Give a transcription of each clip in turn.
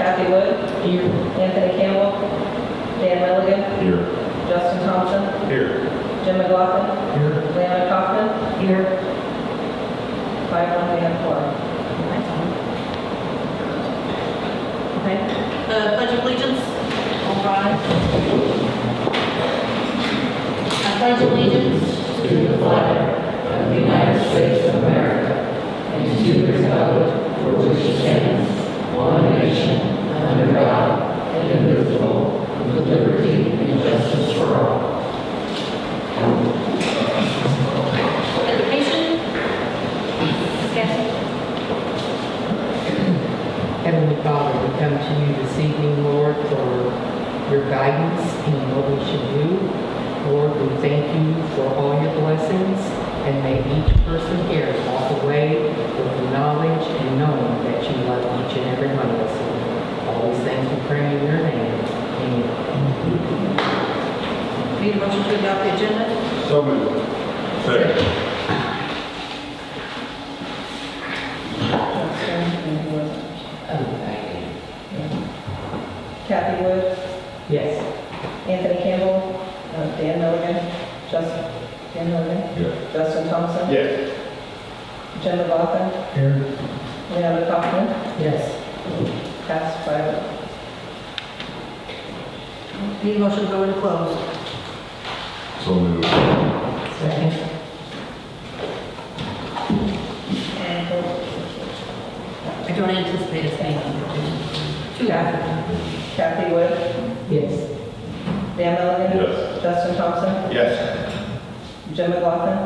Kathy Wood. Here. Anthony Campbell. Dan Milligan. Here. Justin Thompson. Here. Jim McLaughlin. Here. Leanna Kaufman. Here. 5-1, we have 4. Okay. Pledge of allegiance. All rise. I pledge allegiance to the flag of the United States of America and to the republic for which it stands, one nation, under God, indivisible, with liberty and justice for all. Education. Yes. Heavenly Father, we come to you this evening, Lord, for your guidance in what we should do. Lord, we thank you for all your blessings, and may each person here walk away with the knowledge and knowing that you love each and every one of us. All these things we pray in your name. Amen. Need a motion to adopt the agenda? So moved. Second. Kathy Wood. Yes. Anthony Campbell. Dan Milligan. Dan Milligan. Yes. Justin Thompson. Yes. Jim McLaughlin. Here. Leanna Kaufman. Yes. Passed 5-0. Need a motion to go into closed? So moved. Second. And vote. I don't anticipate us making Kathy Wood. Yes. Dan Milligan. Yes. Justin Thompson. Yes. Jim McLaughlin.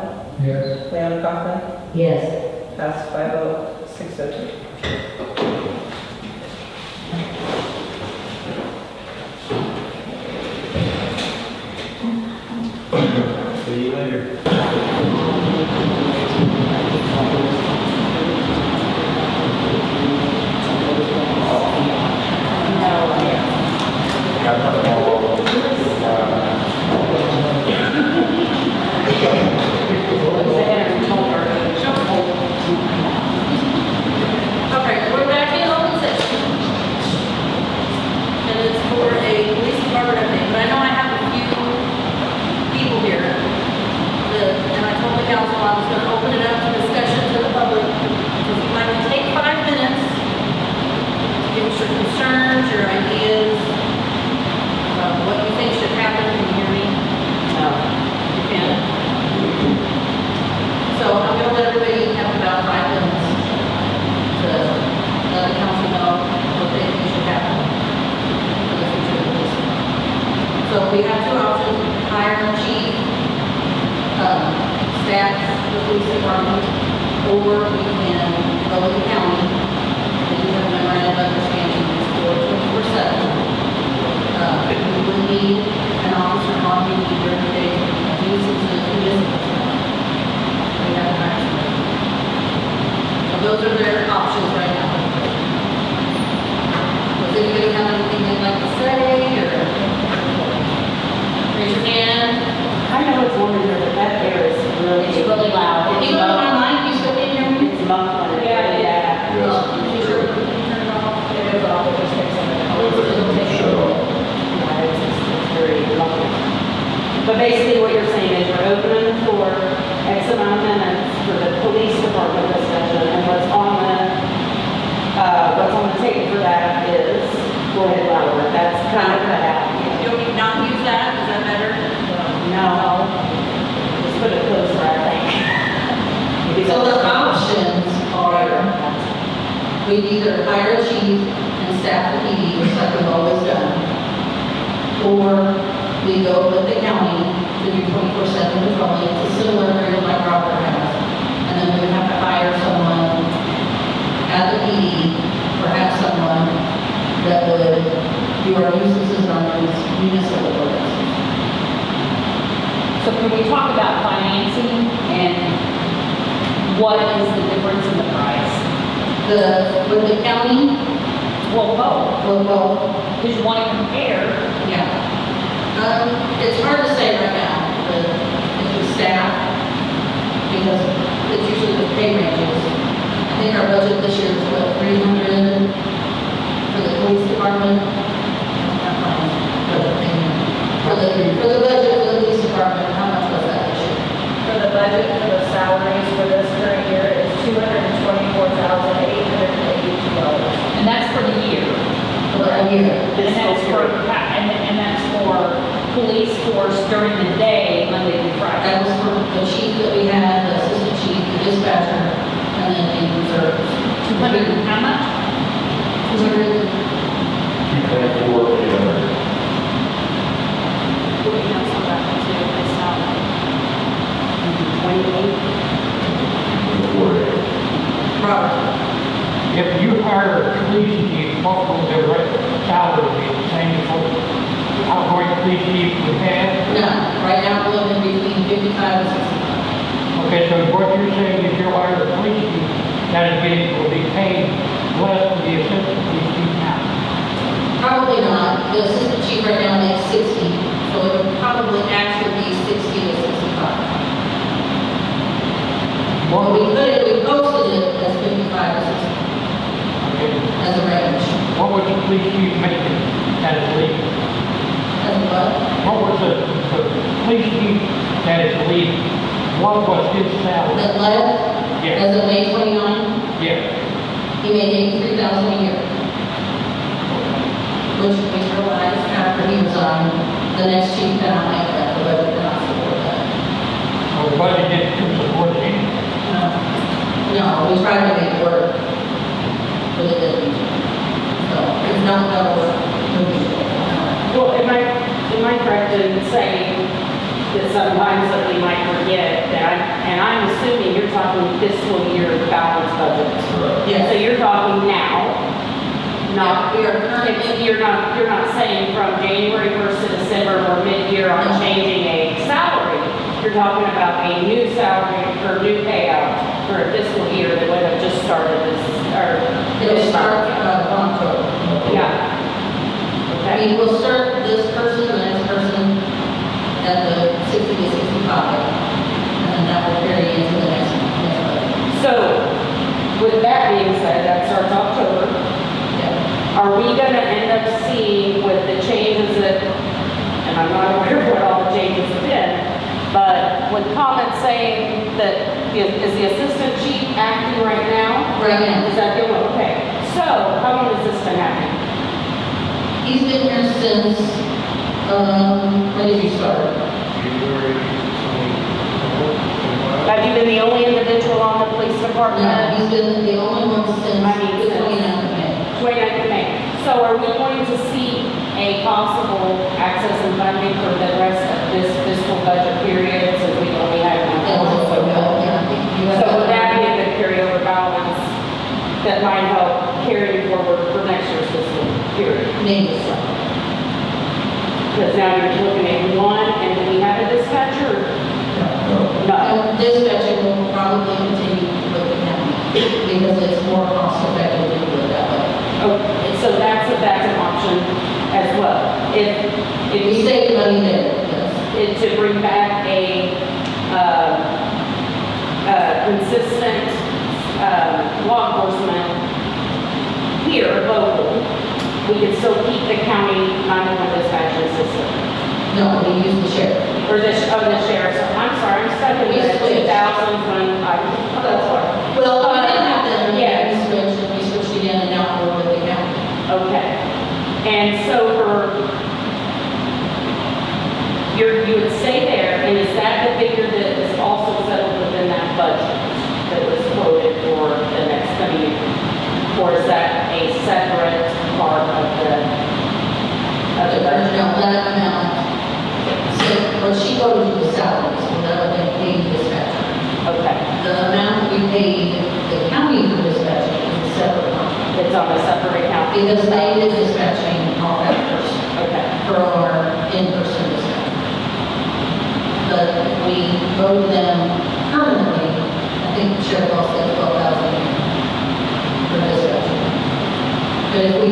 Yes. Leanna Kaufman. Yes. Passed 5-0, 6-02. See you later. Okay, we're back in open session. And it's for a police department update, but I know I have a few people here. And I told the council I was gonna open it up to discussion to the public. If you'd like to take 5 minutes, to give us your concerns, your ideas, what you think should happen, can you hear me? No. You can? So I'm gonna let everybody have about 5 minutes to let the council know what they think should happen for the future of the police. So we have 2 options: hire a chief, staff the police department, or we can go with the county. And you have a memorandum of understanding for 24/7. We would need an officer on duty during the day to do some municipal stuff. We have to hire somebody. So those are their options right now. Does anybody have anything they'd like to say, or raise your hand? I know it's warm in here, but that air is really loud. If you go to my mic, you still can hear me? It's muffled. Yeah, Yes. You sure you can turn it off? It is off, it just takes a minute. Shut off. It's very muffled. But basically what you're saying is you're opening for X amount of minutes for the police department discussion, and what's on the table for that is for the hour. That's kind of cut out. You don't need to not use that, is that better? No, just put it closer, I think. So the options are, we either hire a chief and staff the PD, which like we've always done, or we go with the county to do 24/7 patrolling. It's a similar agreement like Crocker has. And then we would have to hire someone at the PD, perhaps someone that would do our nuisances and our municipal ordinances. So can we talk about financing and what is the difference in the price? With the county, Well, because you want to compare. yeah. It's hard to say right now, if the staff, because it's usually the pay ranges. I think our budget this year is what, 300 for the police force during the day, Monday through Friday? That was for the chief that we had, the assistant chief, the dispatcher, and then the reserves. 200, how much? 200. 224, 800. What do you know about that too, this salary? 28? 248. Robert. If you hire a police chief, what will their salary be the same as what outgoing police chief would have? No, right now we're looking between 55 and 65. Okay, so what you're saying is you're hire a police chief, that is getting, will be paid less than the assistant police chief now. Probably not. The assistant chief right now makes 60, so it would probably actually be 60 to 65. Well, we posted it as 55 to 65 as a range. What was the police chief making that is leaving? As what? What was the police chief that is leaving? What was his salary? That left, Yeah. as of May 29, Yeah. he made $83,000 a year. Which we realized after he resigned, the next chief cannot make that, the budget cannot support that. Well, the budget didn't support it. No, we tried to make it work, but it didn't. So it's not gonna work moving forward. Well, am I correct in saying that sometimes that we might forget that, and I'm assuming you're talking fiscal year balanced budgets. Correct. Yes. So you're talking now, not, We are currently, you're not saying from January 1st to December or mid-year on No. changing a salary. You're talking about a new salary or new payout for a fiscal year that would have just started this, or. it'll start on October. Yeah. I Okay. mean, we'll start this person, the next person at the 60 to 65, and then that will carry into the next budget. So, with that being said, that starts October. Yeah. Are we gonna end up seeing with the changes that, and I'm not aware of what all the changes have been, but with comments saying that, is the assistant chief acting right now? Right now. Is that the one? Okay. So, how long has this been happening? He's been here since, when did you start? Have you been the only individual on the police No, department? he's been the only one since I mean, the 29th of May. 29th of May. So are we going to see a possible access and funding for the rest of this fiscal budget period since we only have And one? also, yeah, I think you have. So would that be a good carryover balance that might help carry forward for next year's fiscal period? Maybe so. Because now you're looking at one, and do we have a dispatcher? No. No. And dispatching will probably continue with the county because it's more cost effective to do it that way. Okay, so that's an option as well. If We you save money there, yes. to bring back a consistent law enforcement here, local, we can still keep the county 911 dispatching system. No, we use the sheriff. Or the sheriff's, I'm sorry, I'm stuck in We the switched. 2000s when I, oh, that's fine. Well, we didn't have that, and Yes. we switched again, and now we're with the county. Okay. And so you would stay there, and is that the figure that is also settled within that budget that was quoted for the next coming year? Or is that a separate part of the budget? No, that amount. So, when she quoted you the salaries, so that would be paid dispatcher. Okay. The amount we paid the county for dispatching is a separate one. It's on a separate account? Because they did dispatching all hours Okay. for our in-person dispatch. But if we vote them permanently, I think the sheriff also said 12,000 a year for dispatching. But if we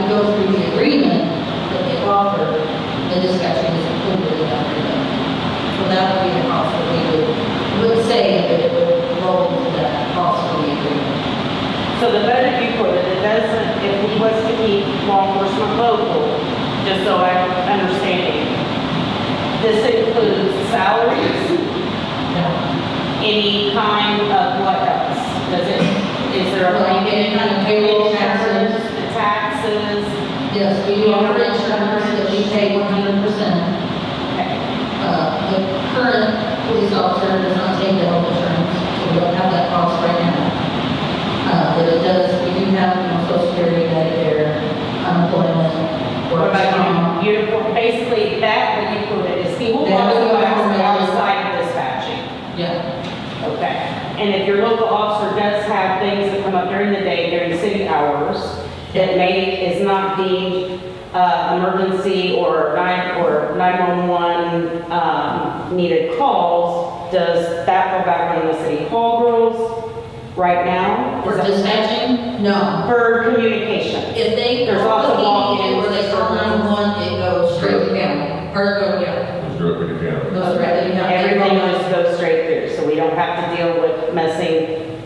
go through the agreement that they offer, the dispatching is included in that agreement. So that would be the cost that we would say that it would roll into that cost of the agreement. So the budget you quoted, it doesn't, if we was to keep law enforcement local, just so I'm understanding, this includes salaries, any kind of what else? Is there a Well, any kind of payroll, taxes. The taxes? Yes, we do offer insurance that we pay 100%. Okay. police officer does not take the health insurance, so we don't have that cost right now. But it does, we do have, Social Security, Medicare, unemployment, What work about uniform? Basically, that, what you quoted is people They have a also uniform outside of dispatching. Yeah, Okay. And if your local officer does have things that come up during the day, during city hours, that is not deemed emergency or 911 needed calls, does that go back on the city hall rules right now? for Is that- dispatching, no. For communication? If they There's call the also PD walk-ins. or they call 911, it goes straight to county, or go, yeah, It's directly to county. goes right to county. Everything just goes straight through, so we don't have to deal with messing,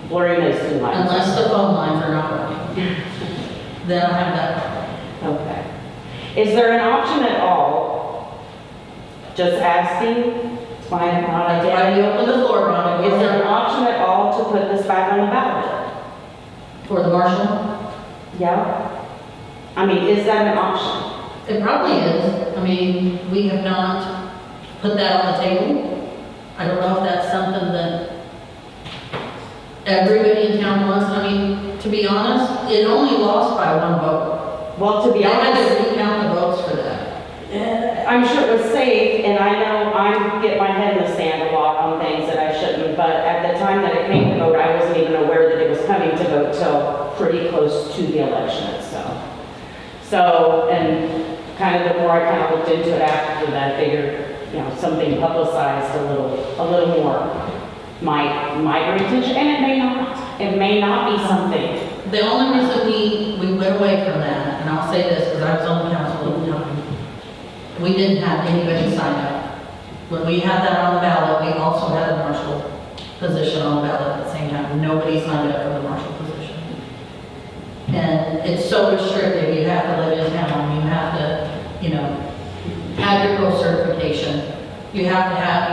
blurring those two lines. Unless the phone lines are not working. Then I have that. Okay. Is there an option at all, just asking, it's fine if not, I That's get why it. we open the floor, Ron. Is there an option at all to put this back on the ballot? For the marshal? Yeah? I mean, is that an option? It probably is. I mean, we have not put that on the table. I don't know if that's something that everybody in town wants. I mean, to be honest, it only lost by one vote. Well, to They be had honest, to recount the votes for that. I'm sure it was safe, and I know I get my head in the sand a lot on things that I shouldn't, but at the time that it came to vote, I wasn't even aware that it was coming to vote till pretty close to the election itself. So, and kind of the more I kind of looked into it after that, I figured, something publicized a little more might bring attention, and it may not. It may not be something. The only reason we went away from that, and I'll say this because I was on the council at the time, we didn't have anybody sign up. When we had that on the ballot, we also had the marshal position on the ballot at the same time. Nobody signed up for the marshal position. And it's so restrictive, you have to live in town, you have to, have your pro certification. You have to have,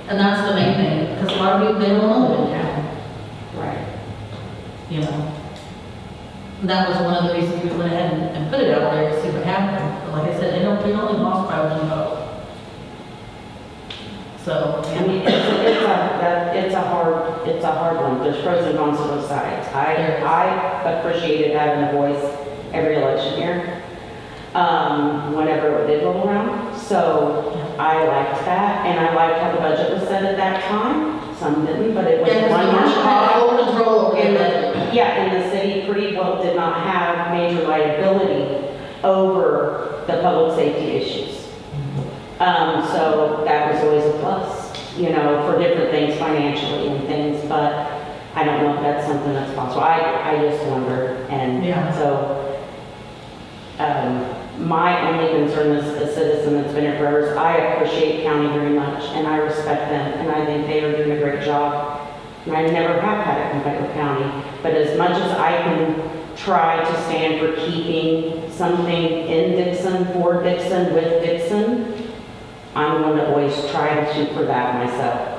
and that's the main thing, because a lot of people, they don't want to live in town. Right. And that was one of the reasons we went ahead and put it out there to see what happened. But like I said, we only lost by one vote. So, I mean, it's a hard one. There's pros and cons to both sides. I appreciated having a voice every election year, whenever it did roll around. So I liked that, and I liked how the budget was set at that time. Some didn't, but it was yeah, one because month the had full control over And it. and the city pretty well did not have major liability over the public safety issues. So that was always a plus, for different things financially and things, but I don't know if that's something that's possible. I just wonder, and Yeah. so, my only concern as a citizen that's been here forever is I appreciate county very much, and I respect them, and I think they are doing a great job. And I never have had a complaint with county, but as much as I can try to stand for keeping something in Dixon, for Dixon, with Dixon, I'm going to always try to shoot for that myself.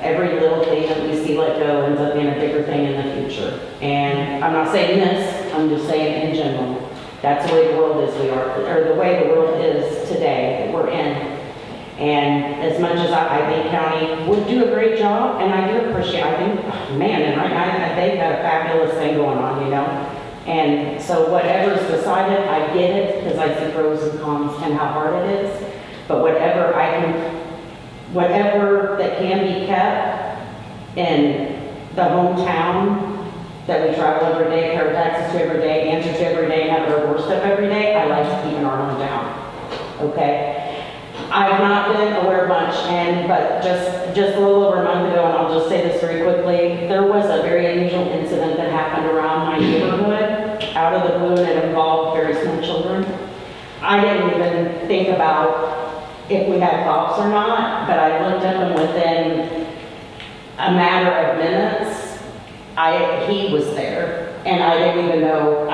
Every little thing that we see let go ends up being a bigger thing in the future. And I'm not saying this, I'm just saying in general. That's the way the world is or the way the world is today that we're in. And as much as I think county would do a great job, and I do appreciate, I think, man, and right now they've got a fabulous thing going on, And so whatever's decided, I get it, because I see pros and cons and how hard it is. But whatever that can be kept in the hometown that we travel every day, pay our taxes to every day, answer to every day, and have our doorstep every day, I like to keep in our hometown. Okay? I've not been aware much, but just a little over a month ago, and I'll just say this very quickly, there was a very unusual incident that happened around my neighborhood, out of the blue, and it involved very small children. I didn't even think about if we had cops or not, but I looked up, and within a matter of minutes, he was there, and I didn't even know,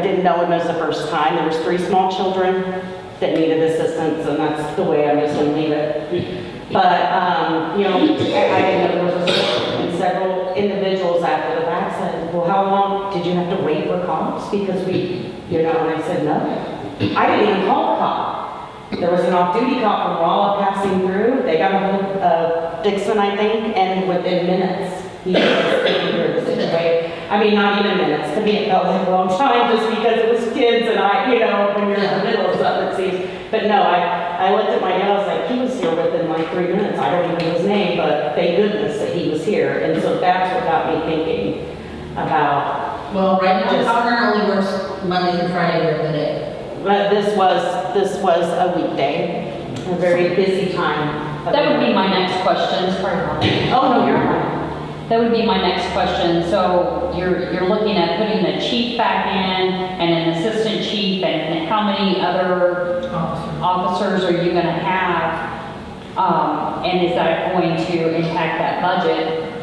didn't know him as the first time. There was 3 small children that needed assistance, and that's the way I'm just going to leave it. But, I didn't know there was several individuals after the fact said, well, how long did you have to wait for cops? Because and I said, no. I didn't even call the cop. There was an off-duty cop from Rolla passing through, Dixon, I think, and within minutes, he was taking care of the situation. I mean, not even minutes, to me it felt like a long time, just because it was kids and when you're in the middle of something, it seems. But no, I looked at my dad, I was like, he was here within like 3 minutes. I don't even know his name, but thank goodness that he was here. And so that's what got me thinking about, Well, right now, Crocker only works Monday through Friday during the day. but this was a weekday, a very busy time. That would be my next question. Sorry, Mom. Oh, no, you're fine. That would be my next question. So you're looking at putting a chief back in and an assistant chief, and how many other officers are you gonna have? And is that going to impact that budget?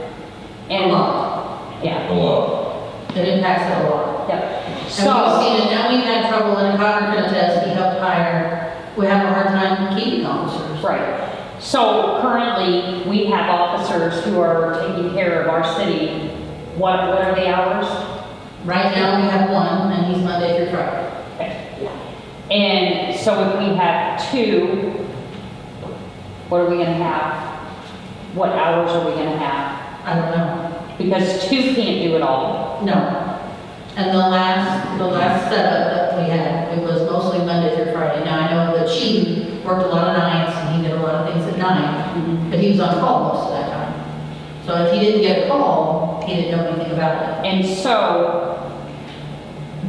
And A lot. Yeah, A lot. It impacts it a lot. yep. And we've So, seen it, and we've had trouble, and Crocker can attest, he helped hire, we have a hard time keeping officers. right. So currently, we have officers who are taking care of our city. What are the hours? Right now, we have one, and he's Monday through Friday. And so if we have 2, what are we gonna have? What hours are we gonna have? I don't know. Because 2 can't do it all. No. And the last setup that we had, it was mostly Monday through Friday. Now, I know the chief worked a lot of nights, and he did a lot of things at night, but he was on call most of that time. So if he didn't get a call, he didn't know anything about it. And so,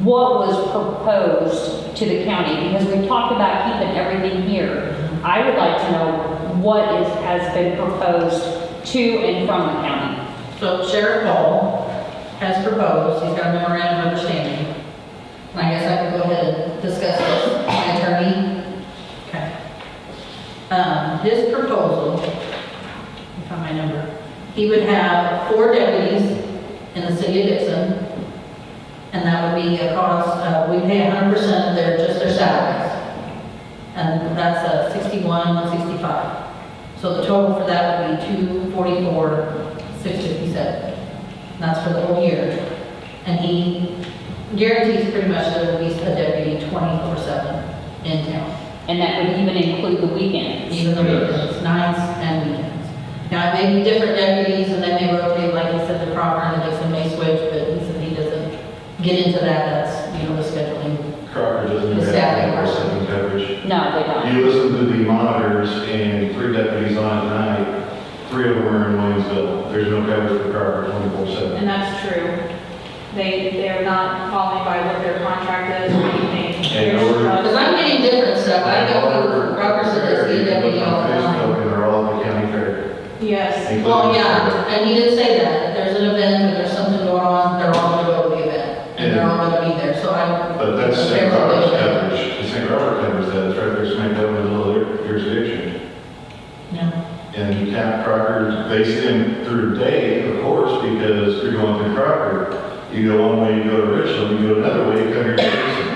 what was proposed to the county? Because we talked about keeping everything here. I would like to know what has been proposed to and from the county. So Sheriff Paul has proposed, he's got a memorandum of understanding. And I guess I can go ahead and discuss this. My attorney. Okay. His proposal, let me find my number. He would have 4 deputies in the city of Dixon. And that would be a cost, we pay 100% of just their salaries. And that's 61, 165. So the total for that would be 244, 657. That's for the whole year. And he guarantees pretty much that there will be a deputy 24/7 in town. And that would even include the weekends. Even the weekends, nights and weekends. Now, it may be different deputies and they may rotate, like he said, the Crocker and the Dixon may switch, but he said he doesn't get into that. That's, the scheduling. Crocker doesn't The have staffing. 24/7 coverage. No, they don't. You listen to the monitors and 3 deputies on at night, 3 of them are in Waynesville. There's no coverage for Crocker 24/7. And that's true. They're not following by what their contract is or anything. And over- Because I'm getting different stuff. I got people from Crocker said they see a deputy all the time. Facebook, and they're all at the county fair. Yes. Well, yeah, and he did say that. If there's an event or there's something going on, they're all going to go to the event. And they're all going to be there. So But that's St. Robert's coverage. The St. Robert covers that. It's right there smack up in the middle of their jurisdiction. Yeah. And you can't Crocker, they send through day, of course, because you're going through Crocker. You go one way, you go to Richland, you go another way, you come here to Dixon.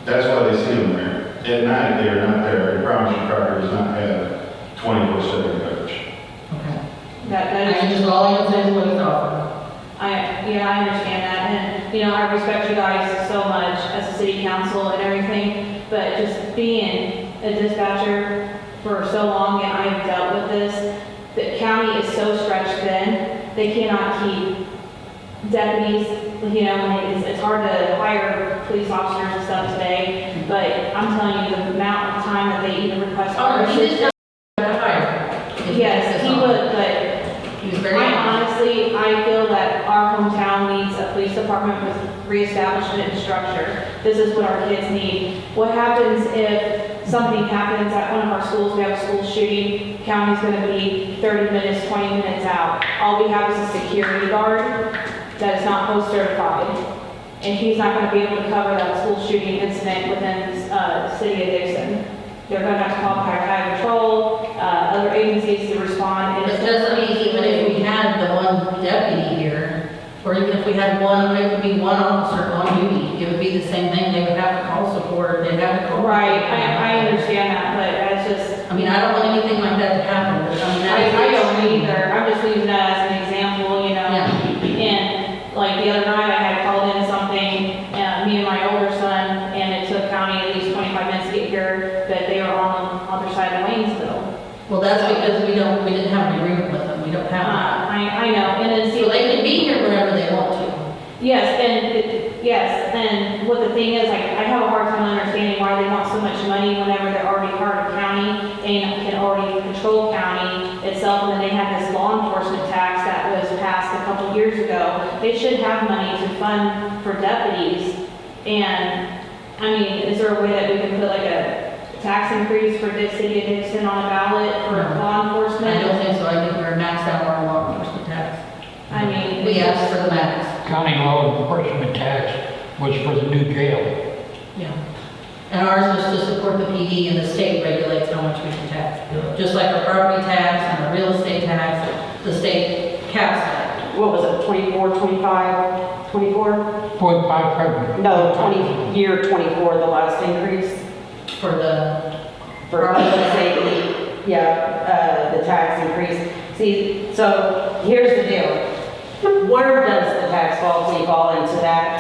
That's why they see them there. At night, they are not there. I promise you, Crocker does not have 24/7 coverage. Okay. That I is, just, all I can say is what he's offering. I understand that, and, I respect you guys so much as a city council and everything, but just being a dispatcher for so long, and I've dealt with this, the county is so stretched thin, they cannot keep deputies, it's hard to hire police officers and stuff today, but I'm telling you, the amount of time that they even request. Oh, he did tell me to hire. Yes, he would, but He was very I honest. honestly, I feel that our hometown needs a police department with reestablishment and structure. This is what our kids need. What happens if something happens at one of our schools, we have a school shooting, county's gonna be 30 minutes, 20 minutes out. All we have is a security guard that is not post certified. And he's not gonna be able to cover that school shooting incident within the city of Dixon. They're gonna have to call High Patrol, other agencies to respond. and It it's- doesn't mean even if we had the one deputy here, or even if we had one, it would be one officer on duty, it would be the same thing, they would have to call support, they'd have to call. Right, I understand that, but it's just, I mean, I don't want anything like that to happen, but I mean, I don't either. I'm just using that as an example, Yeah. And like the other night, I had called in something, me and my older son, and it took county at least 25 minutes to get here, but they were on the other side of Waynesville. Well, that's because we didn't have an agreement with them, we don't have I know, and then one. see. So they can be here whenever they want to. Yes, and what the thing is, I have a hard time understanding why they want so much money whenever they're already part of county and can already control county itself, and then they have this law enforcement tax that was passed a couple years ago. They should have money to fund for deputies, and, I mean, is there a way that we can put like a tax increase for the city of Dixon on a ballot for law I enforcement? don't think so, I think we're maxed out our law enforcement tax. I mean. We asked for the max. County law enforcement tax was for the new jail. Yeah. And ours was to support the PD, and the state regulates how much we can tax. Just like our property tax and our real estate tax, the state caps that. What was it, 24, 25, 24? 0.5 pregnant. No, year 24, the last increase For the, for public safety. Yeah, the tax increase. See, so here's the deal. Where does the tax fall into that?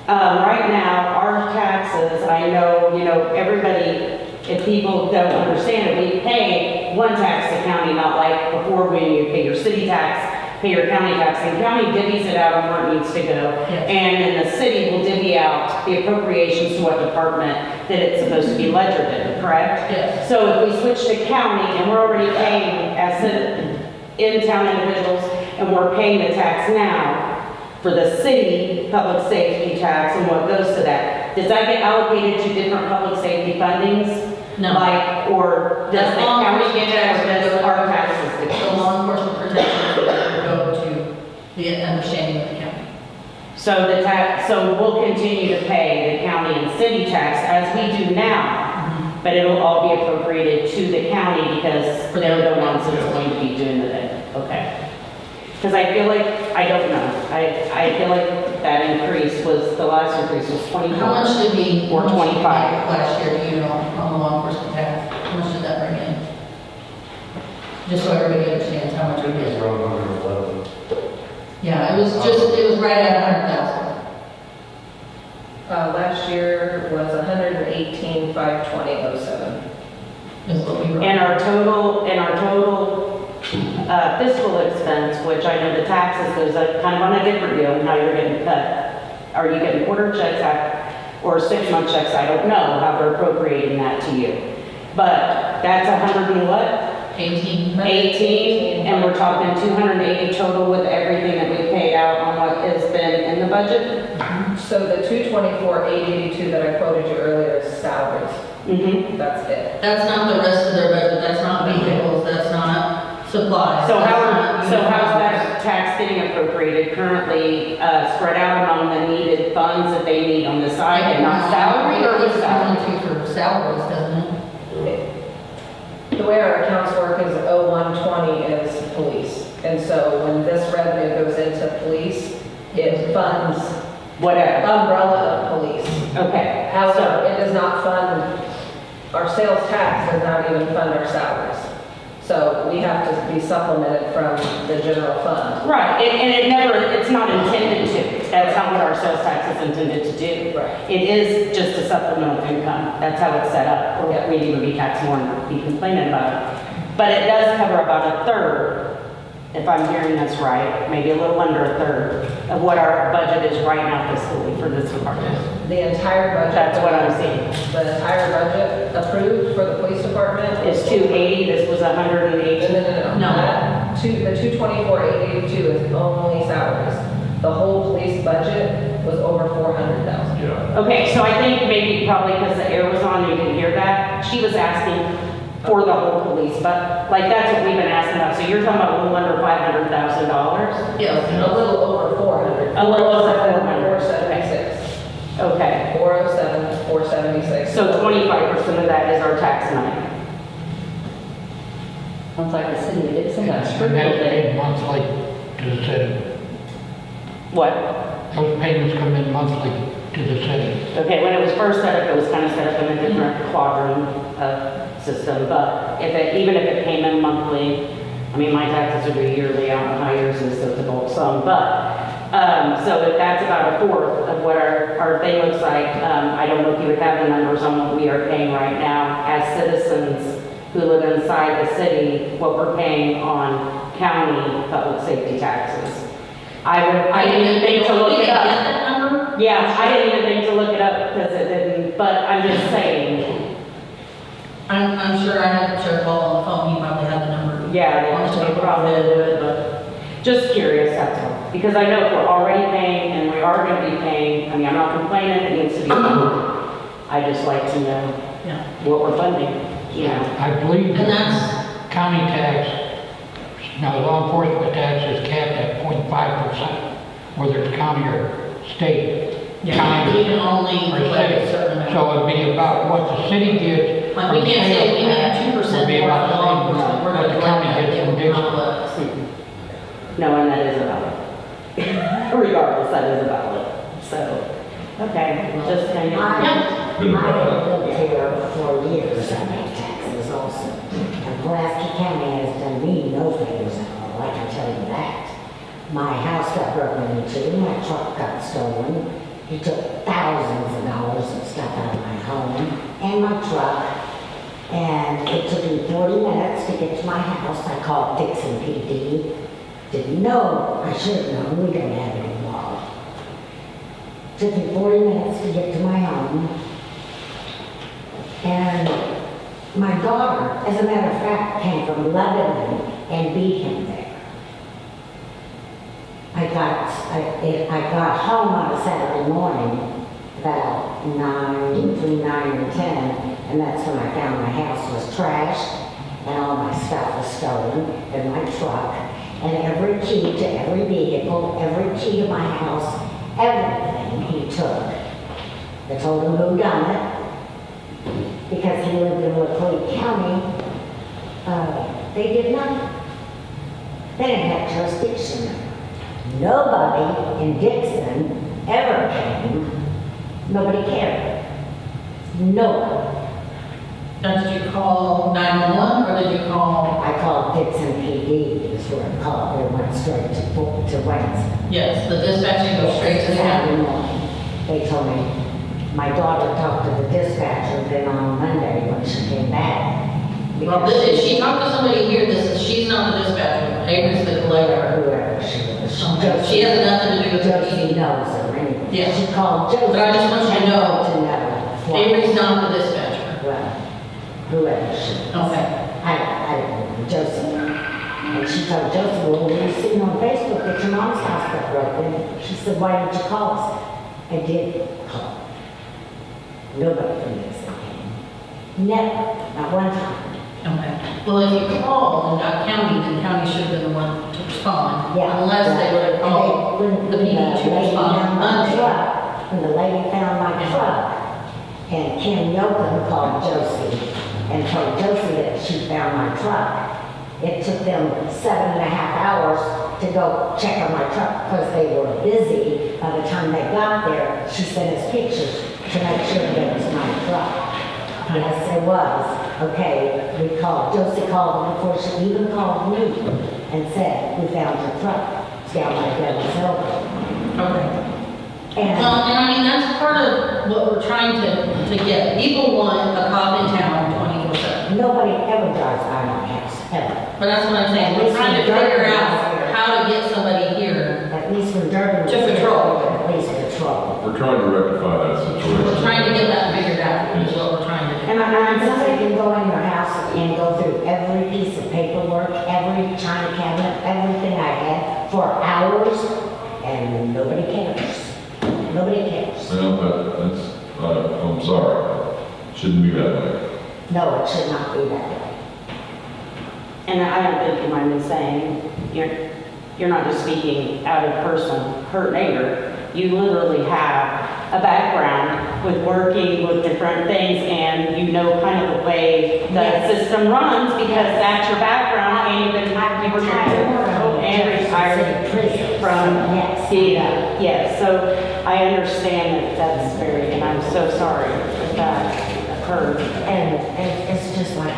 Right now, our taxes, I know, everybody, if people don't understand it, we pay one tax to county, not like before when you pay your city tax, pay your county tax, and county divvies it out on where it needs to go. Yes. And then the city will divvy out the appropriations to what department that it's supposed to be ledgered in, correct? Yes. So if we switch to county and we're already paying as in-town individuals, and we're paying the tax now for the city public safety tax and what goes to that, does that get allocated to different public safety fundings? No. Or does the county get it, or does our taxes get the it? law enforcement protection will go to the understanding of the county. So we'll continue to pay the county and city tax as we do now, but it'll all be appropriated to the county because they're the ones that's going to be doing the thing. Okay. Because I feel like, I don't know, I feel like that increase was, the last increase was 24. How much did we? Or how much did we 25. make last year, do you know, on the law enforcement tax? How much did that bring in? Just so everybody understands how much we did. around 111. Yeah, it was right at 100,000. Last year was 118,520.07. Is what we were. And our total fiscal expense, which I know the taxes goes up kind of on a different deal and how you're getting cut. Are you getting quarter checks or 6-month checks? I don't know how they're appropriating that to you. But that's 100 and what? 18. 18, and we're talking 280 total with everything that we paid out on what has been in the budget? So the 224,882 that I quoted you earlier is salaries. Mm-hmm. That's it. That's not the rest of their budget, that's not vehicles, that's not supplies. So that's not how's that uniforms. tax getting appropriated currently, spread out among the needed funds that they need on the side and not salary or with salary? It's for salaries, doesn't it? The way our accounts work is 0120 is police. And so when this revenue goes into police, it funds Whatever, umbrella of police. okay. However, it does not fund, our sales tax does not even fund our salaries. So we have to be supplemented from the general fund. Right, it's not intended to. That's not what our sales tax is intended to do. Right. It is just a supplemental income. That's how it's set up. Or we'd even be taxed more and be complaining about it. But it does cover about a third, if I'm hearing this right, maybe a little under a third of what our budget is right now fiscally for this department. The entire budget. That's what I'm seeing. The entire budget approved for the police department. It's 280, this was 180. No. No. The 224,882 is only salaries. The whole police budget was over 400,000. Okay, so I think maybe probably because the air was on, you didn't hear that. She was asking for the whole police, but like that's what we've been asking about. So you're talking about a little under $500,000? Yes. A little over 400. A little over 400. 476. Okay, 407, 476. so 25% of that is our tax money. Sounds like the city of Dixon got screwed And a that's little bit. paid monthly to the city. What? Those payments come in monthly to the city. Okay, when it was first set up, it was kind of set up in a different quadrant system, but even if it came in monthly, I mean, my taxes would be yearly, I don't know how yours is, so it's a bulk sum, but, so if that's about a fourth of what our thing looks like, I don't know if you would have the numbers on what we are paying right now as citizens who live inside the city what we're paying on county public safety taxes. I didn't even think to look it up. that number? Yeah, I didn't even think to look it up because it didn't, but I'm just saying. I'm sure I had Sheriff Hall on the phone, he probably had the number. Yeah, they probably would, but just curious, that's all. Because I know if we're already paying and we are gonna be paying, I mean, I'm not complaining, it needs to be done. I just like to know Yeah. what we're funding, you know. I believe And the that's, county tax, now law enforcement tax is capped at 0.5%, whether it's county or state. you County can only or collect a city. certain amount. So it'd be about what the city gets. Like, we from can't say sales we need tax 2% would be more about for the law same enforcement, we're what gonna the collect county that, gets from it will Dixon. not let us. No, and that is a valid. Regardless, that is a valid. So, okay, just kind of. Yeah. I have lived here for years, I pay taxes also. And Pulaski County has done me no favors at all, I can tell you that. My house got broken into, my truck got stolen. He took thousands of dollars of stuff out of my home and my truck. And it took me 40 minutes to get to my house. I called Dixon PD. Didn't know, I should have known, we don't have any law. Took me 40 minutes to get to my home. And my daughter, as a matter of fact, came from Lebanon and beat him there. I got home on a Saturday morning, about between 9 and 10, and that's when I found my house was trashed, and all my stuff was stolen, and my truck, and every key to every vehicle, every key to my house, everything he took. I told him who done it, because he lived in Pulaski County. They did nothing. They didn't have jurisdiction there. Nobody in Dixon ever came. Nobody cared. Nobody. Now, did you call 911 or did you call? I called Dixon PD, is where I called. They went straight to Wednesday. Yes, the dispatching goes straight to the Saturday county. morning. They told me, my daughter talked to the dispatcher, then on Monday when she came back. Well, if she talked to somebody here, she's not the dispatcher, Avery's the collector. Whoever she was. She has nothing to do with Josie the knows her anyway. Yeah. She called Josie. But I just want you to know- To know. Avery's not the dispatcher. Well, whoever she was. Okay. I don't know, Josie. And she told Josie, well, we were sitting on Facebook that your mom's house got broken. She said, why didn't you call us? I did call. Nobody from Dixon came. Never, not one time. Okay. Well, if you called and got county, then county should have been the one to respond. Yeah. Unless they would have called the PD to respond on Monday. When the lady found my truck, and Kim Yoakum called Josie and told Josie that she found my truck, it took them 7.5 hours to go check on my truck because they were busy. By the time they got there, she sent us pictures to make sure that it was my truck. Yes, it was. Okay, we called. Josie called before she even called me and said, we found your truck. It's down by Devil's Elbow. Okay. And Well, and I mean, that's part of what we're trying to get. People want a cop in town 24/7. nobody ever drives by my house, ever. But that's what I'm saying, we're trying to figure out how to get somebody here. At least when Durban was To here, patrol. they would at least patrol. We're trying to rectify that situation. We're trying to get that figured out, is what we're trying to do. And somebody can go in your house and go through every piece of paperwork, every china cabinet, everything I had for hours, and nobody cares. Nobody cares. Well, that's, I'm sorry, shouldn't be that way. No, it should not be that way. And I don't think you mind me saying, you're not just speaking out of person, hurt neighbor. You literally have a background with working with different things and you know kind of the way the Yes. system runs because that's your background and you've been, you were and retired from, Yes. yes, so I understand that that's very, and I'm so sorry that occurred. And it's just like,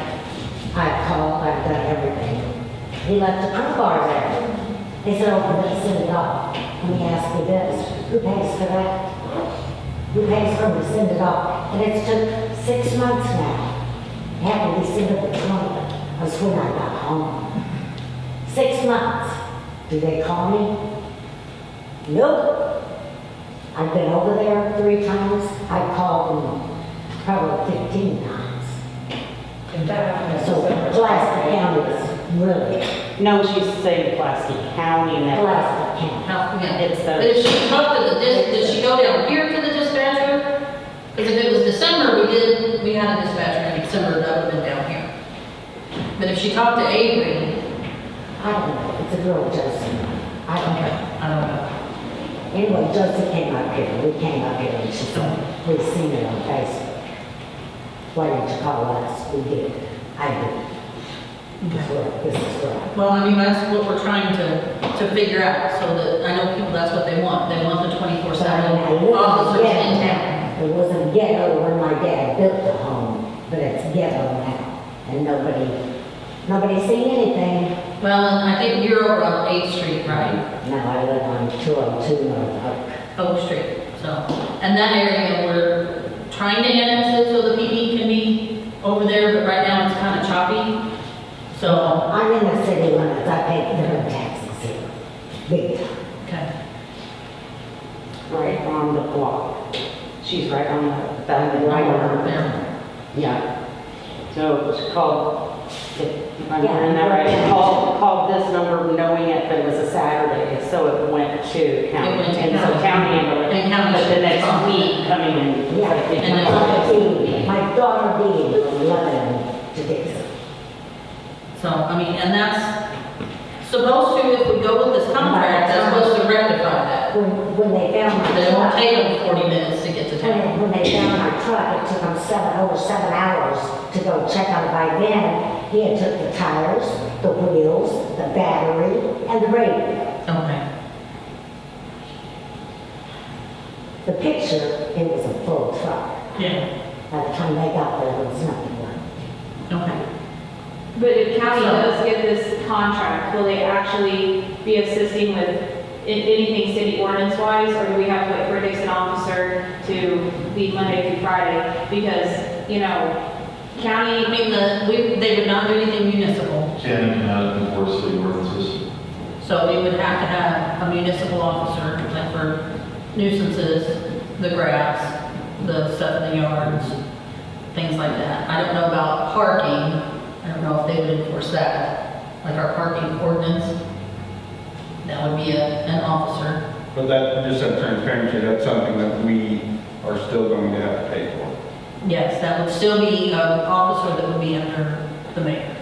I've called, I've done everything. He left a crowbar there. They said, oh, let's send it off. And he asked me this, who pays for that? Who pays for me to send it off? And it's took 6 months now. Happened December the 20th, that's when I got home. 6 months. Do they call me? Nope. I've been over there 3 times. I called them probably 15 times. And that happened So Pulaski County is really, No, she's saying Pulaski County and that. Pulaski County. How, yeah. It's But the, if she talked to the did she go down here to the dispatcher? Because if it was December, we had a dispatcher in December, that would have been down here. But if she talked to Avery, I don't know, it's a girl, Josie. I don't know. I don't know. Anyway, Josie came up here, we came up here and she said, we've seen it on Facebook. Why didn't you call us? We did. I did. This is right. Well, I mean, that's what we're trying to figure out, so that, I know people, that's what they want. They want the 24/7 officers in town. It wasn't ghetto when my dad built the home, but it's ghetto now. And nobody's seen anything. Well, and I think you're over on 8th Street, right? Now I live on 202 North Oak. Oak Street, so. And that area, we're trying to annex it so the PD can be over there, but right now it's kind of choppy. So, I'm in the city limits, I pay their taxes here, big time, okay. right on the block. she's right on the, that, Right right on on there. Yeah. So it's called, if I'm Yeah. remembering that right, called this number knowing it, but it was a Saturday, so it went to county. It went to And so county. county handled it. And county But the should next respond. week coming in. Yeah, like, and then- my daughter being from Lebanon to Dixon. So, I mean, and that's supposed to, if we go with this contract, that's supposed to rectify that. When they found my It won't truck, take them 40 minutes to get to town. when they found my truck, it took them over 7 hours to go check on it. By then, he had took the tires, the wheels, the battery, and the radio. Okay. The picture, it was a full truck. Yeah. By the time they got there, there was nothing left. Okay. But if county does get this contract, will they actually be assisting with anything city ordinance wise? Or do we have to wait for a Dixon officer to be Monday through Friday? Because, you know, I county, mean, they would not do anything municipal, County cannot enforce city ordinances. so we would have to have a municipal officer, like for nuisances, the grass, the stuff in the yards, things like that. I don't know about parking, I don't know if they would enforce that, like our parking ordinance. That would be an officer. But that, just that transparency, that's something that we are still going to have to pay for. Yes, that would still be an officer that would be under the mayor.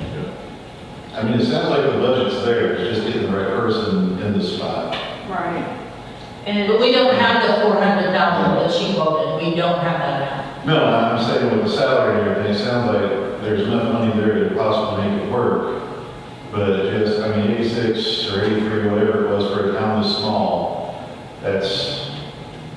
I mean, it sounds like the budget's there, it's just getting the right person in the spot. right? And But we don't have the 400,000 that she quoted, we don't have that now. No, I'm saying with the salary and everything, it sounds like there's enough money there to possibly make it work. But just, I mean, 86 or 83, whatever it was for a town this small, that's